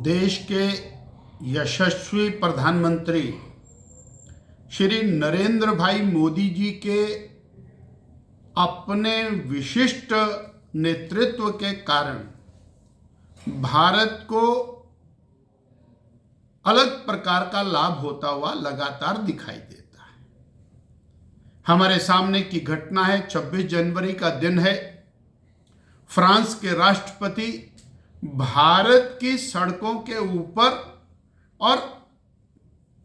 देश के यशस्वी प्रधानमंत्री श्री नरेंद्र भाई मोदी जी के अपने विशिष्ट नेतृत्व के कारण भारत को अलग प्रकार का लाभ होता हुआ लगातार दिखाई देता है। हमारे सामने की घटना है, 26 जनवरी का दिन है। फ्रांस के राष्ट्रपति भारत की सड़कों के ऊपर और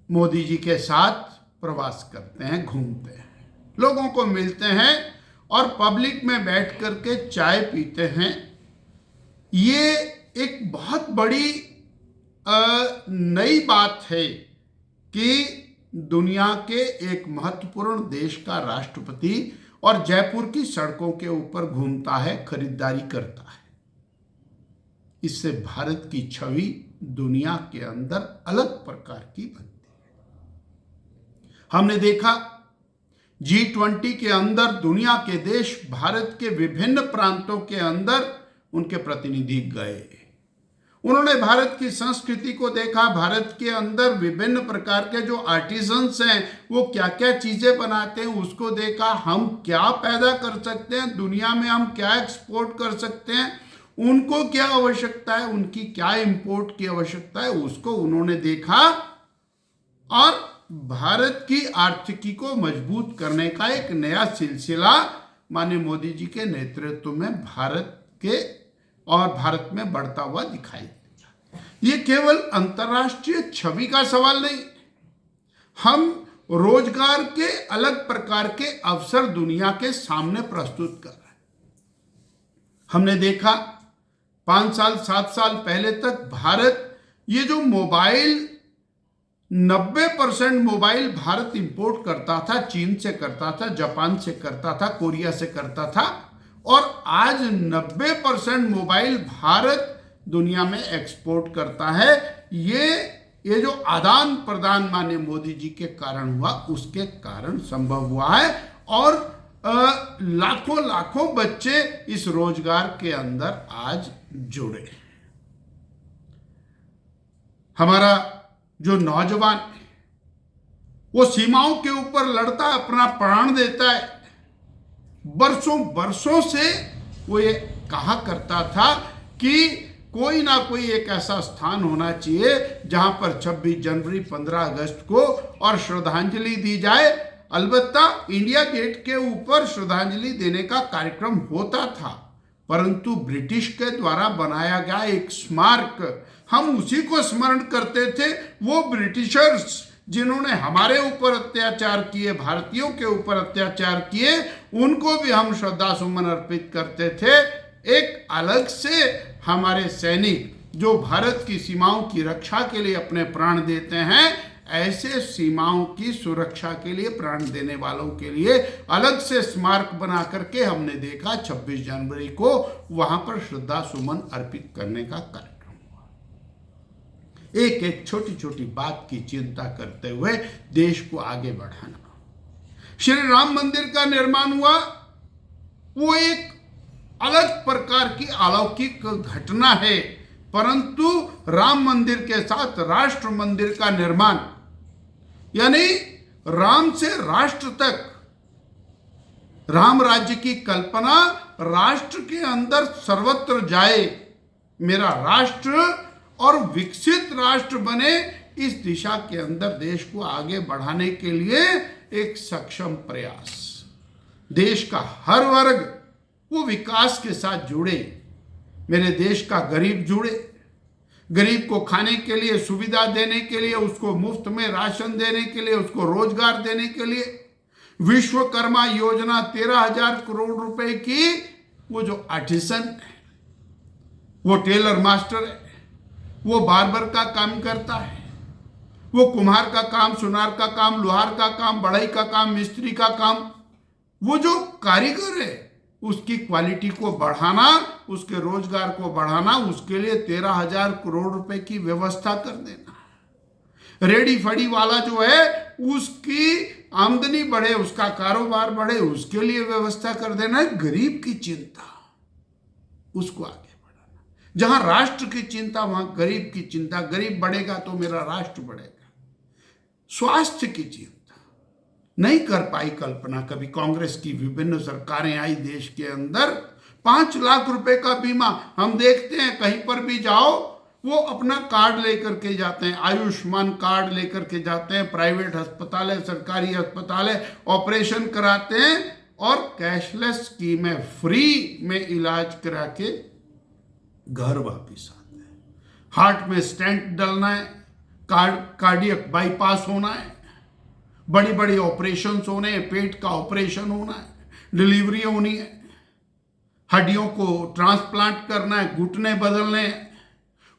मोदी जी के साथ प्रवास करते हैं, घूमते हैं, लोगों को मिलते हैं और पब्लिक में बैठ करके चाय पीते हैं। ये एक बहुत बड़ी नई बात है कि दुनिया के एक महत्वपूर्ण देश का राष्ट्रपति और जयपुर की सड़कों के ऊपर घूमता है, खरीदारी करता है। इससे भारत की छवि दुनिया के अंदर अलग प्रकार की बनती है। हमने देखा G20 के अंदर दुनिया के देश भारत के विभिन्न प्रांतों के अंदर उनके प्रतिनिधि गए। उन्होंने भारत की संस्कृति को देखा, भारत के अंदर विभिन्न प्रकार के जो आर्टिजन्स हैं वो क्या क्या चीजें बनाते हैं उसको देखा। हम क्या पैदा कर सकते हैं दुनिया में, हम क्या एक्सपोर्ट कर सकते हैं, उनको क्या आवश्यकता है, उनकी क्या इंपोर्ट की आवश्यकता है, उसको उन्होंने देखा और भारत की आर्थिकी को मजबूत करने का एक नया सिलसिला माननीय मोदी जी के नेतृत्व में भारत में बढ़ता हुआ दिखाई देता। ये केवल अंतर्राष्ट्रीय छवि का सवाल नहीं, हम रोजगार के अलग प्रकार के अवसर दुनिया के सामने प्रस्तुत कर रहे हैं। हमने देखा 5 साल 7 साल पहले तक भारत ये जो मोबाइल 90% मोबाइल भारत इंपोर्ट करता था, चीन से करता था, जापान से करता था, कोरिया से करता था और आज 90% मोबाइल भारत दुनिया में एक्सपोर्ट करता है। ये जो आदान प्रदान माननीय मोदी जी के कारण हुआ, उसके कारण संभव हुआ है और लाखों लाखों बच्चे इस रोजगार के अंदर आज जुड़े। हमारा जो नौजवान है वो सीमाओं के ऊपर लड़ता है, अपना प्राण देता है। बरसों बरसों से वो ये कहा करता था कि कोई ना कोई एक ऐसा स्थान होना चाहिए जहां पर 26 जनवरी 15 अगस्त को और श्रद्धांजलि दी जाए। अलबत्ता इंडिया गेट के ऊपर श्रद्धांजलि देने का कार्यक्रम होता था, परंतु ब्रिटिश के द्वारा बनाया गया एक स्मारक, हम उसी को स्मरण करते थे। वो ब्रिटिशर्स जिन्होंने हमारे ऊपर अत्याचार किए, भारतीयों के ऊपर अत्याचार किए, उनको भी हम श्रद्धा सुमन अर्पित करते थे। एक अलग से हमारे सैनिक जो भारत की सीमाओं की रक्षा के लिए अपने प्राण देते हैं, ऐसे सीमाओं की सुरक्षा के लिए प्राण देने वालों के लिए अलग से स्मारक बना करके हमने देखा 26 जनवरी को वहां पर श्रद्धा सुमन अर्पित करने का कार्यक्रम। एक एक छोटी छोटी बात की चिंता करते हुए देश को आगे बढ़ाना। श्री राम मंदिर का निर्माण हुआ, वो एक अलग प्रकार की अलौकिक घटना है, परंतु राम मंदिर के साथ राष्ट्र मंदिर का निर्माण, यानी राम से राष्ट्र तक, राम राज्य की कल्पना राष्ट्र के अंदर सर्वत्र जाए, मेरा राष्ट्र और विकसित राष्ट्र बने, इस दिशा के अंदर देश को आगे बढ़ाने के लिए एक सक्षम प्रयास। देश का हर वर्ग वो विकास के साथ जुड़े, मेरे देश का गरीब जुड़े, गरीब को खाने के लिए सुविधा देने के लिए, उसको मुफ्त में राशन देने के लिए, उसको रोजगार देने के लिए विश्वकर्मा योजना 13,000 करोड़ रुपए की, वो जो आर्टिसन है, वो टेलर मास्टर है, वो बार्बर का काम करता है, वो कुम्हार का काम, सुनार का काम, लोहार का काम, बढ़ई का काम, मिस्त्री का काम, वो जो कारीगर है उसकी क्वालिटी को बढ़ाना, उसके रोजगार को बढ़ाना, उसके लिए 13,000 करोड़ रुपए की व्यवस्था कर देना। रेडी फड़ी वाला जो है उसकी आमदनी बढ़े, उसका कारोबार बढ़े, उसके लिए व्यवस्था कर देना है। गरीब की चिंता, उसको आगे बढ़ाना। जहां राष्ट्र की चिंता वहां गरीब की चिंता, गरीब बढ़ेगा तो मेरा राष्ट्र बढ़ेगा। स्वास्थ्य की चिंता नहीं कर पाई कल्पना कभी। कांग्रेस की विभिन्न सरकारें आई देश के अंदर, 5 लाख रुपए का बीमा हम देखते हैं कहीं पर भी जाओ, वो अपना कार्ड लेकर के जाते हैं, आयुष्मान कार्ड लेकर के जाते हैं, प्राइवेट अस्पताल है, सरकारी अस्पताल है, ऑपरेशन कराते हैं और कैशलेस स्कीम है, फ्री में इलाज करा के घर वापिस आते हैं। हार्ट में स्टेंट डलना है, कार्डियक बाईपास होना है, बड़ी बड़ी ऑपरेशन होने हैं, पेट का ऑपरेशन होना है, डिलीवरी होनी है, हड्डियों को ट्रांसप्लांट करना है, घुटने बदलने हैं,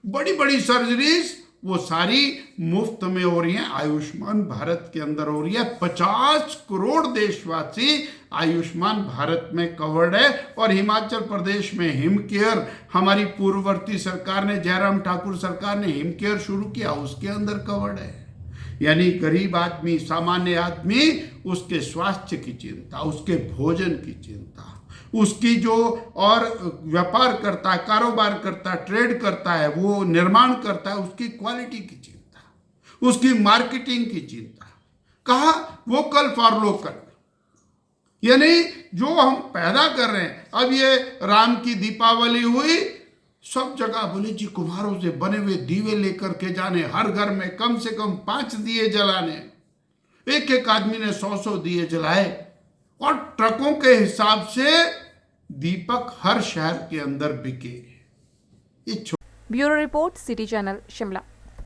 बड़ी बड़ी सर्जरीज वो सारी मुफ्त में हो रही हैं, आयुष्मान भारत के अंदर हो रही है। 50 करोड़ देशवासी आयुष्मान भारत में कवर्ड है। और हिमाचल प्रदेश में हिम केयर, हमारी पूर्ववर्ती सरकार ने, जयराम ठाकुर सरकार ने हिम केयर शुरू किया, उसके अंदर कवर्ड है। यानी गरीब आदमी, सामान्य आदमी, उसके स्वास्थ्य की चिंता, उसके भोजन की चिंता, उसकी जो और व्यापार करता है, कारोबार करता है, ट्रेड करता है, वो निर्माण करता है, उसकी क्वालिटी की चिंता, उसकी मार्केटिंग की चिंता। कहा वोकल फॉर लोकल, यानी जो हम पैदा कर रहे हैं। अब ये राम की दीपावली हुई, सब जगह बोले जी कुम्हारों से बने हुए दीवे लेकर के जाने, हर घर में कम से कम 5 दिए जलाने, एक एक आदमी ने 100 दिए जलाए और ट्रकों के हिसाब से दीपक हर शहर के अंदर बिके। Bureau report, city channel, Shimla.